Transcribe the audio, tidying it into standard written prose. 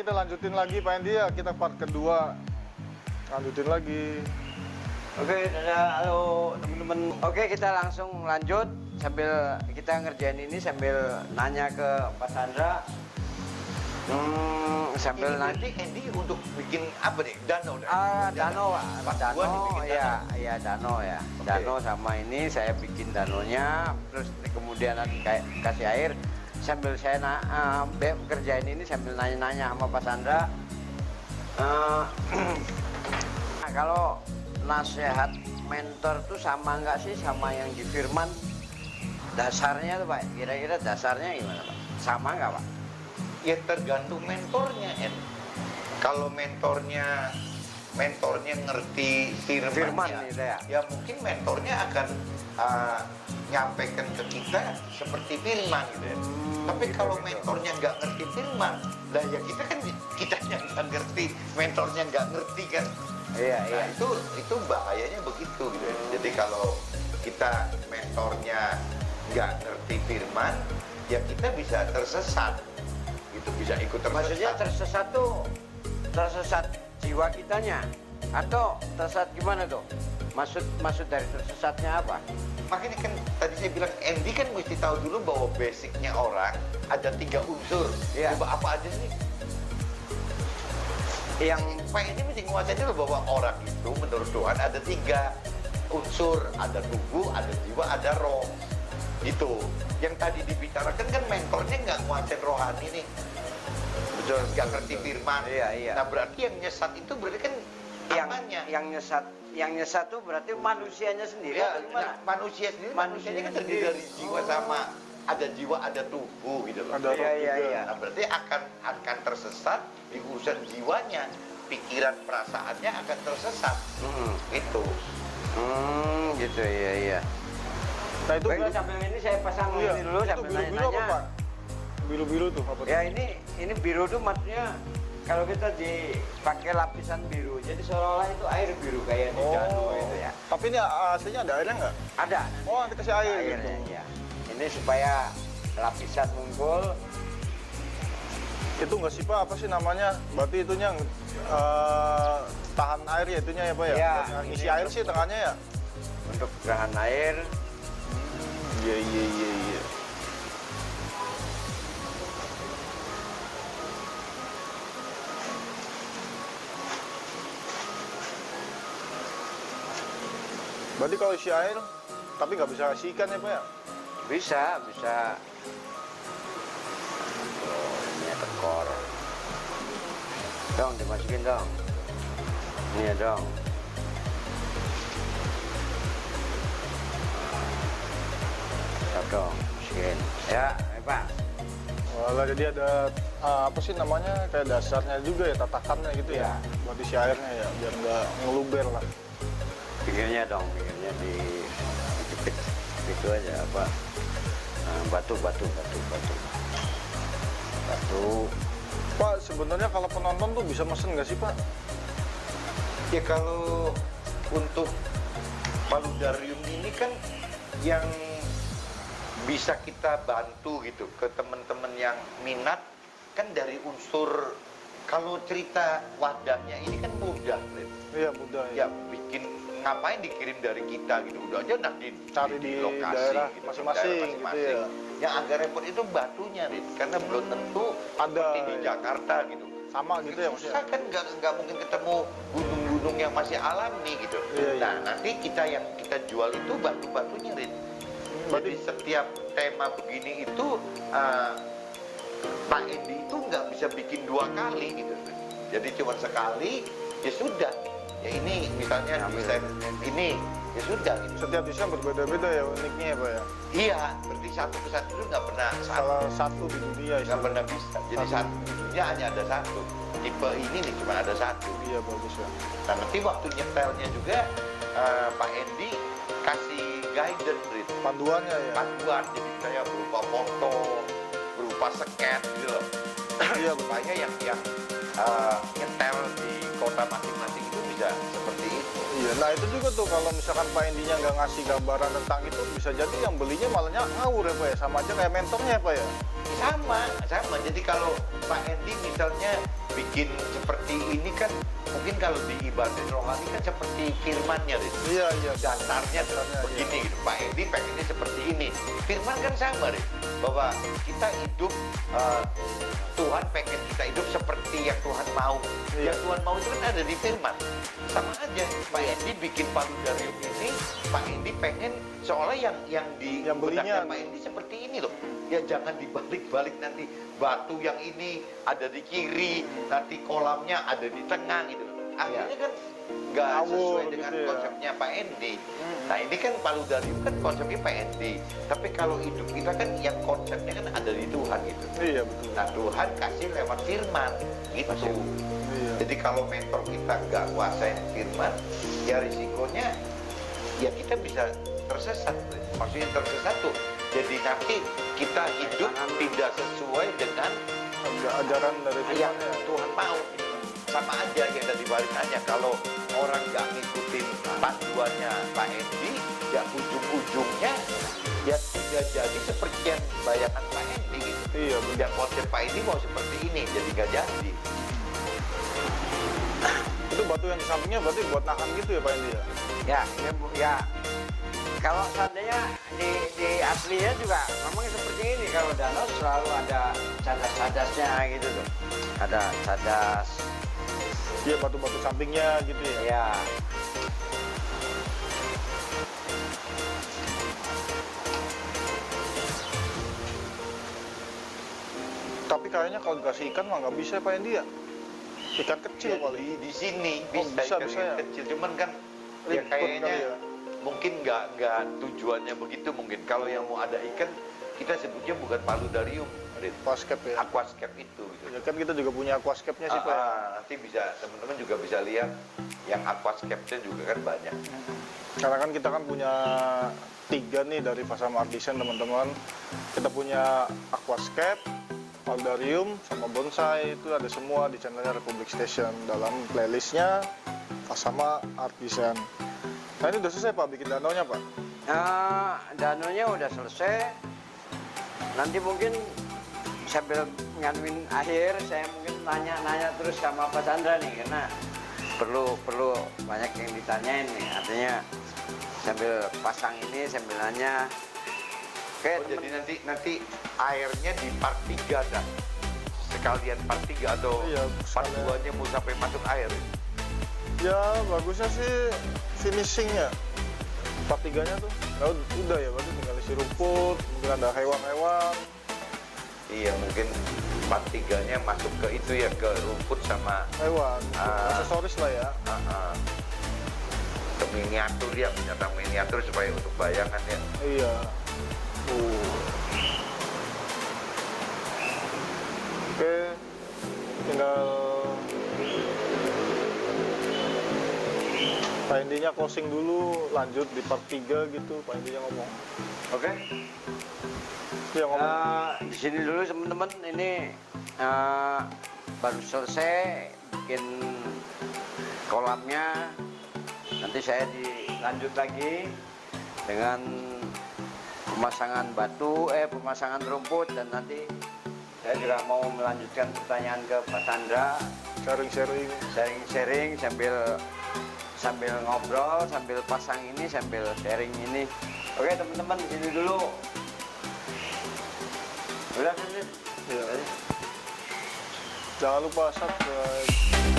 kita lanjutin lagi Pak Endi ya, kita part kedua lanjutin lagi. Oke, halo teman-teman. Oke, kita langsung lanjut sambil kita ngerjain ini sambil nanya ke Pak Sandra. Sambil Ini nanti Endi untuk bikin apa nih? Danau. danau, ya. iya danau ya. Oke. Danau sama ini saya bikin danonya, terus kemudian nanti kayak kasih air sambil saya kerjain ini sambil nanya-nanya sama Pak Sandra. Kalau nasihat mentor tuh sama nggak sih sama yang di firman? Dasarnya tuh Pak, kira-kira dasarnya gimana Pak? Sama nggak Pak? Ya tergantung mentornya, En. Kalau mentornya ngerti Firman firman gitu ya. ya mungkin mentornya akan nyampaikan ke kita seperti firman gitu ya. Tapi gitu, kalau gitu. mentornya nggak ngerti firman, lah ya kita yang nggak ngerti, mentornya nggak ngerti kan. Iya, Nah, iya. itu bahayanya begitu gitu ya. Jadi kalau kita mentornya nggak ngerti firman, ya kita bisa tersesat. Itu bisa ikut tersesat. Maksudnya tersesat tuh tersesat jiwa kitanya atau tersesat gimana tuh? Maksud dari tersesatnya apa? Makanya kan tadi saya bilang Andy kan mesti tahu dulu bahwa basicnya orang ada 3 unsur. Iya. Coba apa aja sih? Yang Pak ini mesti menguasai dulu bahwa orang itu menurut Tuhan ada 3 unsur, ada tubuh, ada jiwa, ada roh. Gitu. Yang tadi dibicarakan kan mentornya nggak nguasain rohani nih. betul, Nggak ngerti firman. Iya, iya. Nah berarti yang nyesat itu berarti kan apanya? yang nyesat tuh berarti manusianya sendiri Ya, atau gimana? manusia sendiri, manusianya kan terdiri dari jiwa sama ada jiwa, ada tubuh gitu loh. Ada roh Iya, iya, juga. iya. Nah, berarti akan tersesat di urusan jiwanya, pikiran perasaannya akan tersesat. Itu. Gitu ya. Nah itu Baik, sambil ini saya pasang iya, ini dulu itu sambil biru-biru apa nanya-nanya. Pak? Biru-biru tuh apa tuh? Ya ini biru tuh maksudnya kalau kita dipakai lapisan biru, jadi seolah-olah itu air biru kayak di danau itu ya. Tapi ini aslinya ada airnya nggak? Ada. Oh, nanti kasih air gitu. Airnya, ya. Ini supaya lapisan muncul. Itu nggak sih Pak, apa sih namanya? Berarti itunya tahan air ya itunya ya Pak ya? Iya, Buat ngisi ini air sih tengahnya ya? Untuk tahan air. Iya. Berarti kalau isi air, tapi nggak bisa isi ikan ya Pak ya? Bisa. Oh, ini tekor. Dong, dimasukin dong. Ini ya dong. Dong, masukin. Ya, Pak. Walah, jadi ada apa sih namanya kayak dasarnya juga ya, tatakannya gitu ya, buat isi airnya ya, biar nggak ngeluber lah. Pinggirnya dijepit gitu aja apa? Batu. Pak, sebenarnya kalau penonton tuh bisa mesen nggak sih Pak? Ya kalau untuk paludarium ini kan yang bisa kita bantu gitu ke teman-teman yang minat kan dari unsur kalau cerita wadahnya ini kan mudah, Red. Iya, mudah Ya bikin ngapain dikirim dari kita gitu, udah aja nanti Cari di daerah gitu, masing-masing daerah gitu ya. Yang agak repot itu batunya, Red, karena belum tentu Ada, seperti di ya. Jakarta gitu. Sama gitu ya maksudnya? Susah kan, nggak mungkin ketemu gunung-gunung yang masih alami gitu. Iya. Nah nanti yang kita jual itu batu-batunya, Rit. Jadi Berarti setiap tema begini itu Pak Endi itu nggak bisa bikin 2 kali gitu. Jadi cuma sekali ya sudah. Ya ini misalnya desain ini ya sudah gitu. setiap desain berbeda-beda ya uniknya ya Pak ya? Iya, berarti satu kesatu itu nggak pernah Salah satu di dunia nggak pernah bisa. Jadi satu di dunia hanya ada satu. Tipe ini nih cuma ada satu. Iya, bagus ya. Nah nanti waktu nyetelnya juga Pak Endi kasih guidance, Rit. Panduannya ya? Panduan, jadi saya berupa foto, berupa scan gitu loh. Iya, Supaya yang nyetel di kota masing-masing itu bisa seperti itu. Iya, nah itu juga tuh kalau misalkan Pak Endinya nggak ngasih gambaran tentang itu, bisa jadi yang belinya malah ngawur ya Pak ya? Sama aja kayak mentornya ya Pak ya? Sama. Jadi kalau Pak Endi misalnya bikin seperti ini kan, mungkin kalau di ibadah rohani kan seperti firmannya, Rit. Iya. Dasarnya begini gitu. Pak Endi pengennya seperti ini. Firman kan sama, Rit. Bahwa kita hidup, Tuhan pengen kita hidup seperti yang Tuhan mau. Iya. Yang Tuhan mau itu kan ada di firman. Sama aja, Pak Endi bikin paludarium ini, Pak Endi pengen seolah yang Yang belinya. benaknya Pak Endi seperti ini loh. Ya jangan dibalik-balik, nanti batu yang ini ada di kiri, nanti kolamnya ada di tengah gitu loh. Akhirnya kan nggak Ngawur sesuai dengan gitu ya. konsepnya Pak Endi. Nah ini kan paludarium kan konsepnya Pak Endi. Tapi kalau hidup kita kan yang konsepnya kan ada di Tuhan gitu. Iya betul. Nah Tuhan kasih lewat firman gitu. Iya. Jadi kalau mentor kita nggak kuasain firman, ya risikonya ya kita bisa tersesat. Maksudnya tersesat tuh. Jadi nanti kita hidup tidak sesuai dengan Ajaran dari yang Tuhan ya. Tuhan mau. Sama aja yang tadi balik aja, kalau orang nggak ngikutin panduannya Pak Endi, ya ujung-ujungnya ya tidak jadi seperti yang bayangan Pak Endi gitu. Iya betul. Ya konsep Pak Endi mau seperti ini, jadi nggak jadi. Itu batu yang di sampingnya berarti buat nahan gitu ya Pak Endi ya? Ya, kalau seandainya di aslinya juga memang seperti ini. Kalau danau selalu ada cadas-cadasnya gitu tuh. Ada cadas. Iya batu-batu sampingnya gitu ya? Ya. Tapi kayaknya kalau dikasih ikan mah nggak bisa Pak Endi ya? Ikan kecil Ya, kali. di sini Oh, bisa, bisa ikan ya? kecil, cuman kan ya Ribet kayaknya kali ya? mungkin nggak tujuannya begitu mungkin. Kalau yang mau ada ikan, kita sebutnya bukan paludarium, Rit. Aquascape ya? Aquascape itu. Gitu. Ya kan kita juga punya aquascape-nya sih Pak. Ya? Nanti bisa teman-teman juga bisa lihat yang aquascape-nya juga kan banyak. Karena kan kita kan punya 3 nih dari Fasama Art Design teman-teman. Kita punya aquascape, paludarium, sama bonsai. Itu ada semua di channelnya Republic Station dalam playlistnya Fasama Art Design. Nah ini udah selesai Pak bikin danaunya Pak? Danaunya udah selesai. Nanti mungkin sambil nganuin akhir, saya mungkin nanya terus sama Pak Chandra nih, karena perlu banyak yang ditanyain nih. Artinya sambil pasang ini sambil nanya. Oke, Jadi nanti airnya di part 3 dah. Sekalian part 3 atau Iya, part sekalian. 2-nya mau sampai masuk air. Ya bagusnya sih finishingnya. Part 3-nya tuh ya udah ya berarti tinggal isi rumput, mungkin ada hewan-hewan. Iya, mungkin part 3-nya masuk ke itu ya, ke rumput sama Hewan, aksesoris lah ya. ke miniatur ya, ternyata miniatur supaya untuk bayangan ya. Iya. Oke, tinggal Pak Endinya closing dulu, lanjut di part 3 gitu, Pak Endinya ngomong. Oke. Dia ngomong. Di sini dulu teman-teman, ini baru selesai bikin kolamnya. Nanti saya dilanjut lagi dengan pemasangan batu, pemasangan rumput, dan nanti saya juga mau melanjutkan pertanyaan ke Pak Chandra, sharing-sharing sambil ngobrol, sambil pasang ini, sambil sharing ini. Oke teman-teman, di sini dulu. Udah, Iya. Jangan lupa subscribe.